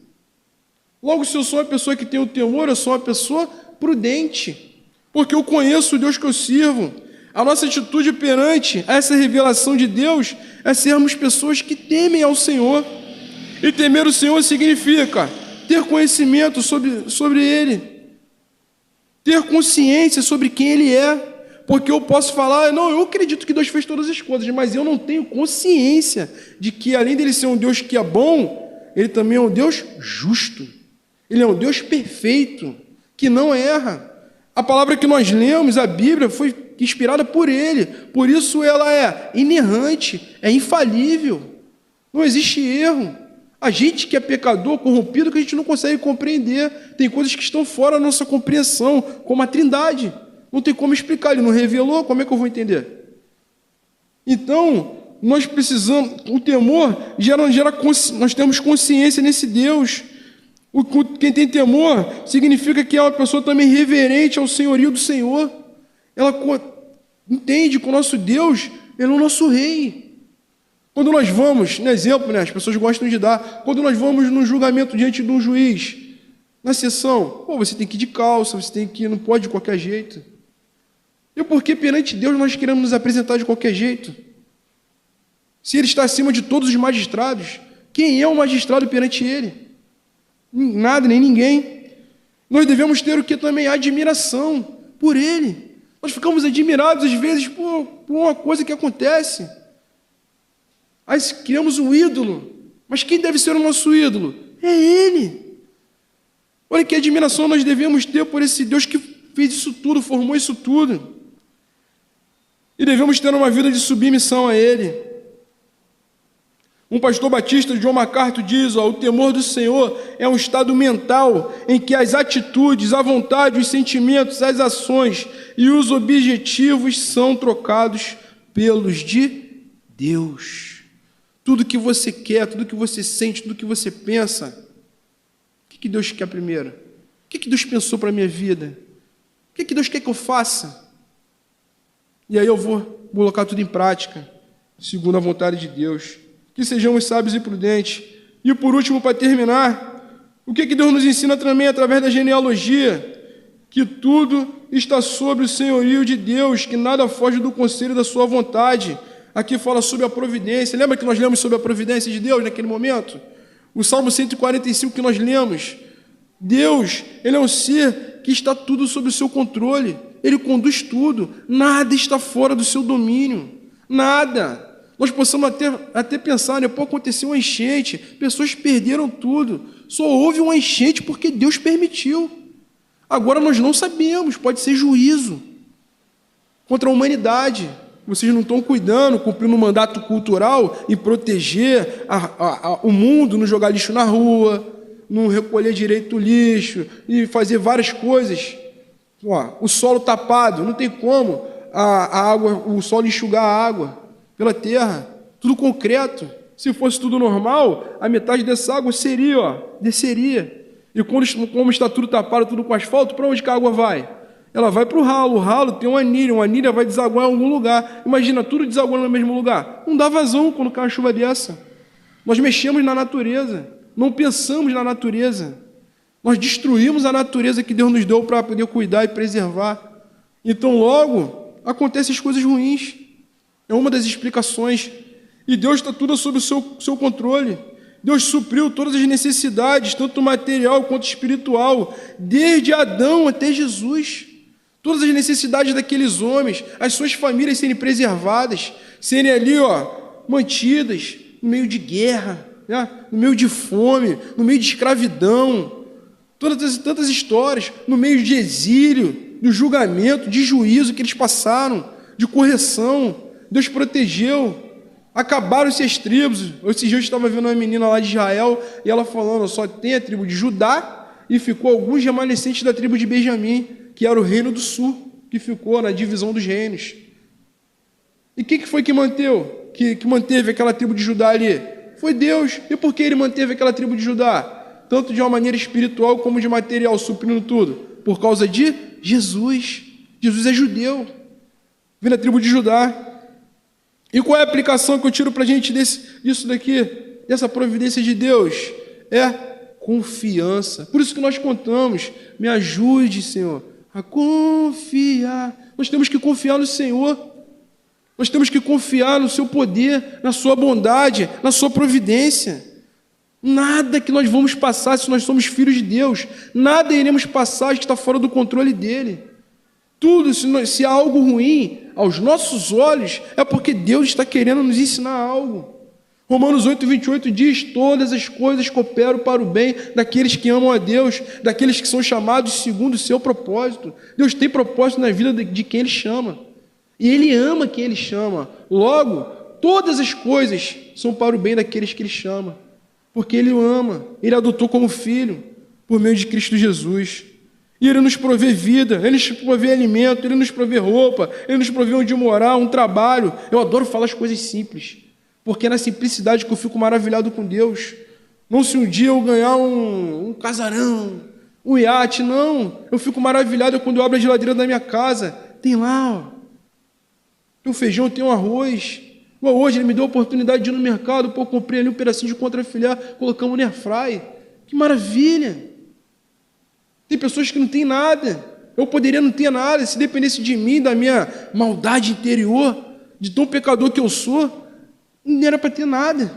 [SPEAKER 1] Logo, se eu sou uma pessoa que tem o temor, eu sou uma pessoa prudente, porque eu conheço o Deus que eu sirvo. A nossa atitude perante essa revelação de Deus é sermos pessoas que temem ao Senhor. E temer o Senhor significa ter conhecimento sobre Ele, ter consciência sobre quem Ele é, porque eu posso falar, não, eu acredito que Deus fez todas as coisas, mas eu não tenho consciência de que, além dele ser um Deus que é bom, Ele também é um Deus justo, Ele é um Deus perfeito, que não erra. A palavra que nós lemos, a Bíblia, foi inspirada por Ele, por isso ela é inerrante, é infalível, não existe erro. A gente que é pecador, corrompido, que a gente não consegue compreender. Tem coisas que estão fora da nossa compreensão, como a Trindade. Não tem como explicar, Ele não revelou, como é que eu vou entender? Então, nós precisamos, o temor nós temos consciência nesse Deus. Quem tem temor significa que é uma pessoa também reverente ao senhorio do Senhor. Ela entende que o nosso Deus, Ele é o nosso Rei. Quando nós vamos, no exemplo, as pessoas gostam de dar, quando nós vamos num julgamento diante de um juiz, na sessão, você tem que ir de calça, você tem que ir, não pode de qualquer jeito. E por que perante Deus nós queremos nos apresentar de qualquer jeito? Se Ele está acima de todos os magistrados, quem é o magistrado perante Ele? Nada, nem ninguém. Nós devemos ter o que também? Admiração por Ele. Nós ficamos admirados, às vezes, por uma coisa que acontece. Aí criamos um ídolo, mas quem deve ser o nosso ídolo? É Ele. Olha que admiração nós devemos ter por esse Deus que fez isso tudo, formou isso tudo. E devemos ter uma vida de submissão a Ele. Um pastor batista, John MacArthur, diz, o temor do Senhor é um estado mental em que as atitudes, a vontade, os sentimentos, as ações e os objetivos são trocados pelos de Deus. Tudo que você quer, tudo que você sente, tudo que você pensa, o que Deus quer primeiro? O que Deus pensou para a minha vida? O que Deus quer que eu faça? E aí eu vou colocar tudo em prática, segundo a vontade de Deus. Que sejamos sábios e prudentes. E por último, para terminar, o que Deus nos ensina também através da genealogia? Que tudo está sobre o senhorio de Deus, que nada foge do conselho da sua vontade. Aqui fala sobre a providência. Lembra que nós lemos sobre a providência de Deus naquele momento? O Salmo 145 que nós lemos. Deus, Ele é um ser que está tudo sob o seu controle. Ele conduz tudo. Nada está fora do seu domínio. Nada. Nós possamos até pensar, né? Pô, aconteceu uma enchente, pessoas perderam tudo. Só houve uma enchente porque Deus permitiu. Agora nós não sabemos, pode ser juízo contra a humanidade. Vocês não estão cuidando, cumprindo um mandato cultural em proteger o mundo, não jogar lixo na rua, não recolher direito o lixo e fazer várias coisas. Ó, o solo tapado, não tem como o solo enxugar a água pela terra, tudo concreto. Se fosse tudo normal, a metade dessa água desceria. E como está tudo tapado, tudo com asfalto, para onde que a água vai? Ela vai para o ralo tem uma anilha vai desaguar em algum lugar. Imagina, tudo desaguando no mesmo lugar. Não dá vazão quando cai uma chuva dessa. Nós mexemos na natureza, não pensamos na natureza. Nós destruímos a natureza que Deus nos deu para poder cuidar e preservar. Então, logo, acontecem as coisas ruins. É uma das explicações. E Deus está tudo sob o seu controle. Deus supriu todas as necessidades, tanto material quanto espiritual, desde Adão até Jesus. Todas as necessidades daqueles homens, as suas famílias serem preservadas, serem ali, mantidas no meio de guerra, né? No meio de fome, no meio de escravidão, tantas histórias, no meio de exílio, do julgamento, de juízo que eles passaram, de correção. Deus protegeu. Acabaram-se as tribos. Esses dias eu estava vendo uma menina lá de Israel e ela falando, só tem a tribo de Judá e ficou alguns remanescentes da tribo de Benjamim, que era o reino do sul, que ficou na divisão dos reinos. E o que foi que manteve aquela tribo de Judá ali? Foi Deus. E por que ele manteve aquela tribo de Judá? Tanto de uma maneira espiritual como de material, suprindo tudo. Por causa de Jesus. Jesus é judeu. Vem da tribo de Judá. E qual é a aplicação que eu tiro para a gente disso daqui, dessa providência de Deus? É confiança. Por isso que nós contamos, me ajude, Senhor, a confiar. Nós temos que confiar no Senhor. Nós temos que confiar no seu poder, na sua bondade, na sua providência. Nada que nós vamos passar se nós somos filhos de Deus, nada iremos passar que está fora do controle dele. Tudo, se há algo ruim aos nossos olhos, é porque Deus está querendo nos ensinar algo. Romanos 8:28 diz, todas as coisas cooperam para o bem daqueles que amam a Deus, daqueles que são chamados segundo o seu propósito. Deus tem propósito na vida de quem Ele chama. E Ele ama quem Ele chama. Logo, todas as coisas são para o bem daqueles que Ele chama. Porque Ele o ama. Ele adotou como filho, por meio de Cristo Jesus. E Ele nos provê vida, Ele nos provê alimento, Ele nos provê roupa, Ele nos provê onde morar, um trabalho. Eu adoro falar as coisas simples, porque é na simplicidade que eu fico maravilhado com Deus. Não se um dia eu ganhar um casarão, um iate, não. Eu fico maravilhado quando eu abro a geladeira da minha casa. Tem lá, tem um feijão, tem um arroz. Hoje Ele me deu a oportunidade de ir no mercado, eu comprei ali um pedacinho de contrafilé, colocamos no airfry. Que maravilha! Tem pessoas que não têm nada. Eu poderia não ter nada, se dependesse de mim, da minha maldade interior, de tão pecador que eu sou, não era para ter nada.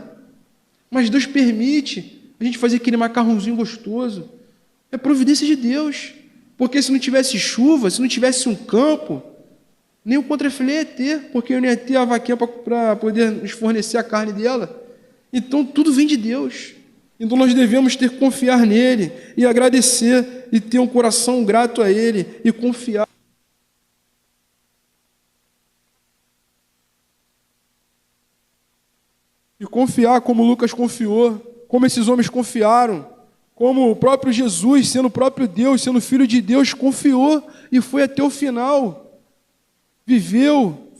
[SPEAKER 1] Mas Deus permite a gente fazer aquele macarrãozinho gostoso. É providência de Deus. Porque se não tivesse chuva, se não tivesse um campo, nem o contrafilé ia ter, porque eu não ia ter a vaquinha para poder nos fornecer a carne dela. Então, tudo vem de Deus. Então nós devemos ter que confiar nele e agradecer e ter um coração grato a ele e confiar. E confiar como Lucas confiou, como esses homens confiaram, como o próprio Jesus, sendo o próprio Deus, sendo filho de Deus, confiou e foi até o final. Viveu,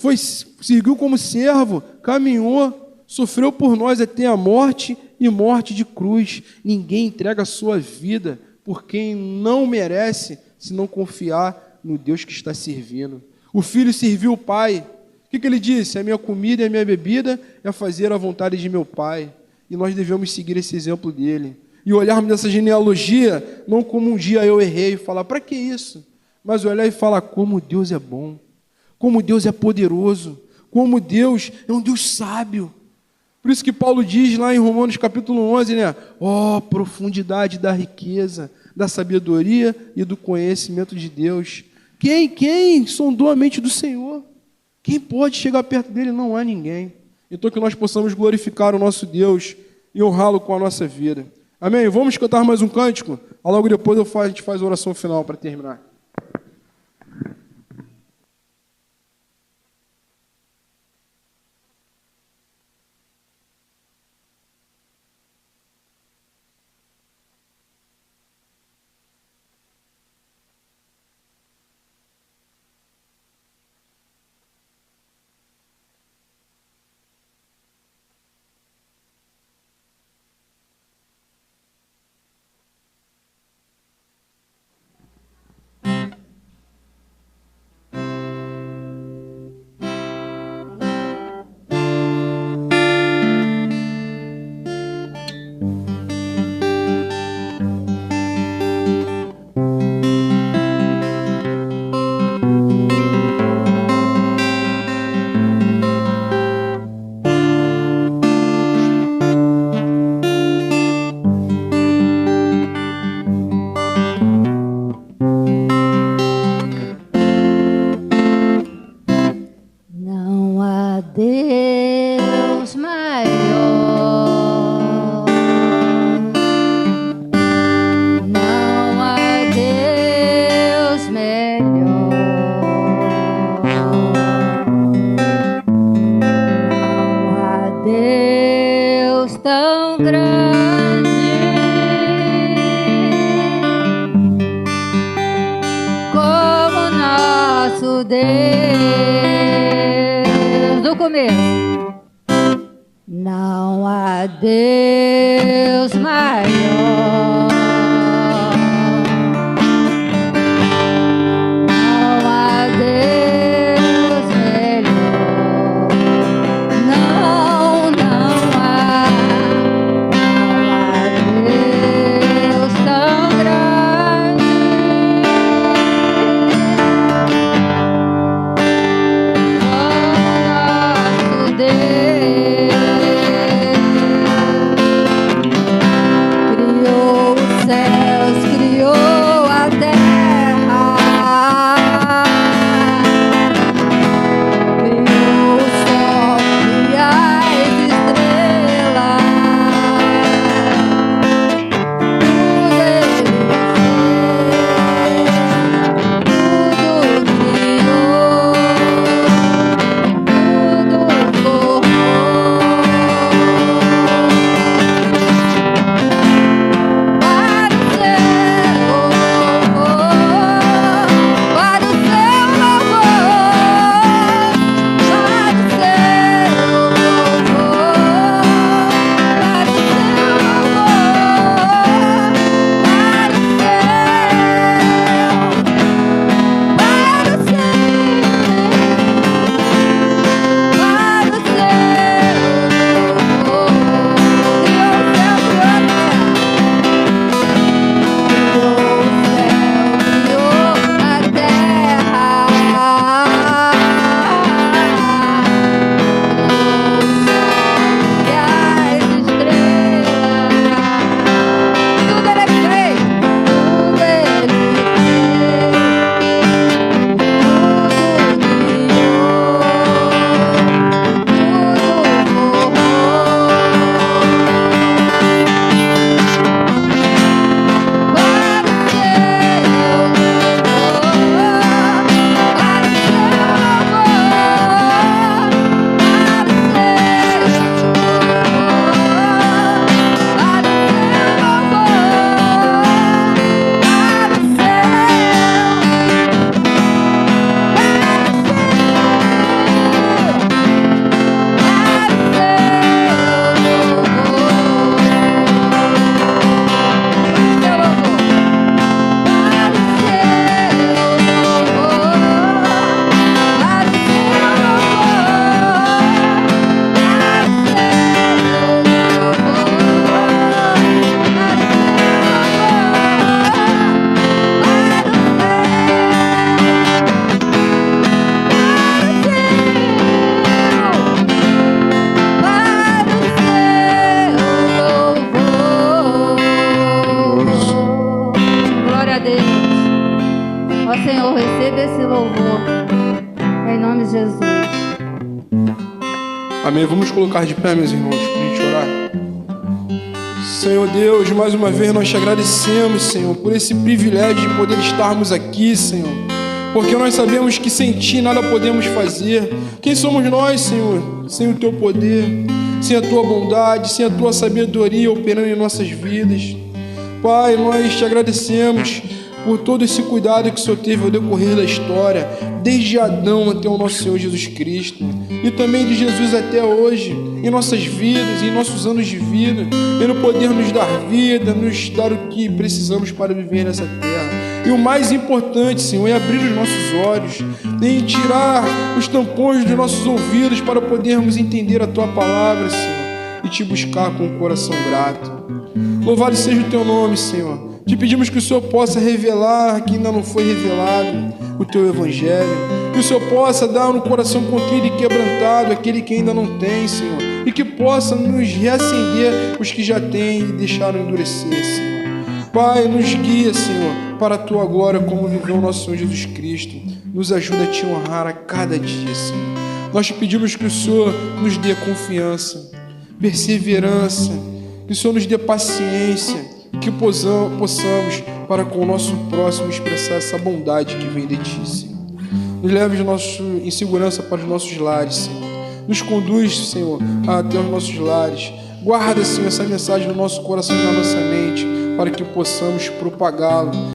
[SPEAKER 1] seguiu como servo, caminhou, sofreu por nós até a morte e morte de cruz. Ninguém entrega a sua vida por quem não merece, se não confiar no Deus que está servindo. O filho serviu o pai. O que ele disse? A minha comida e a minha bebida é fazer a vontade de meu pai. E nós devemos seguir esse exemplo dele. E olharmos nessa genealogia, não como um dia eu errei e falar, para que isso? Mas olhar e falar, como Deus é bom, como Deus é poderoso, como Deus é um Deus sábio. Por isso que Paulo diz lá em Romanos capítulo 11, né? Ó, profundidade da riqueza, da sabedoria e do conhecimento de Deus. Quem sondou a mente do Senhor? Quem pode chegar perto dele? Não há ninguém. Então que nós possamos glorificar o nosso Deus e honrá-lo com a nossa vida. Amém? Vamos cantar mais um cântico? Logo depois a gente faz a oração final para terminar. Amém. Vamos colocar de pé, meus irmãos, para a gente orar. Senhor Deus, mais uma vez nós te agradecemos, Senhor, por esse privilégio de poder estarmos aqui, Senhor, porque nós sabemos que sem Ti nada podemos fazer. Quem somos nós, Senhor, sem o Teu poder, sem a Tua bondade, sem a Tua sabedoria operando em nossas vidas? Pai, nós te agradecemos por todo esse cuidado que o Senhor teve ao decorrer da história, desde Adão até o nosso Senhor Jesus Cristo, e também de Jesus até hoje, em nossas vidas, em nossos anos de vida, Ele poder nos dar vida, nos dar o que precisamos para viver nessa terra. E o mais importante, Senhor, é abrir os nossos olhos, em tirar os tampões dos nossos ouvidos para podermos entender a Tua palavra, Senhor, e Te buscar com o coração grato. Louvado seja o Teu nome, Senhor. Te pedimos que o Senhor possa revelar que ainda não foi revelado o Teu Evangelho, que o Senhor possa dar no coração contrito e quebrantado aquele que ainda não tem, Senhor, e que possa nos reacender os que já têm e deixaram endurecer, Senhor. Pai, nos guia, Senhor, para a Tua glória, como viveu o nosso Senhor Jesus Cristo. Nos ajuda a Te honrar a cada dia, Senhor. Nós te pedimos que o Senhor nos dê confiança, perseverança, que o Senhor nos dê paciência, que possamos para com o nosso próximo expressar essa bondade que vem de Ti, Senhor. Nos leve em segurança para os nossos lares, Senhor. Nos conduz, Senhor, até os nossos lares. Guarda, Senhor, essa mensagem no nosso coração e na nossa mente, para que possamos propagá-la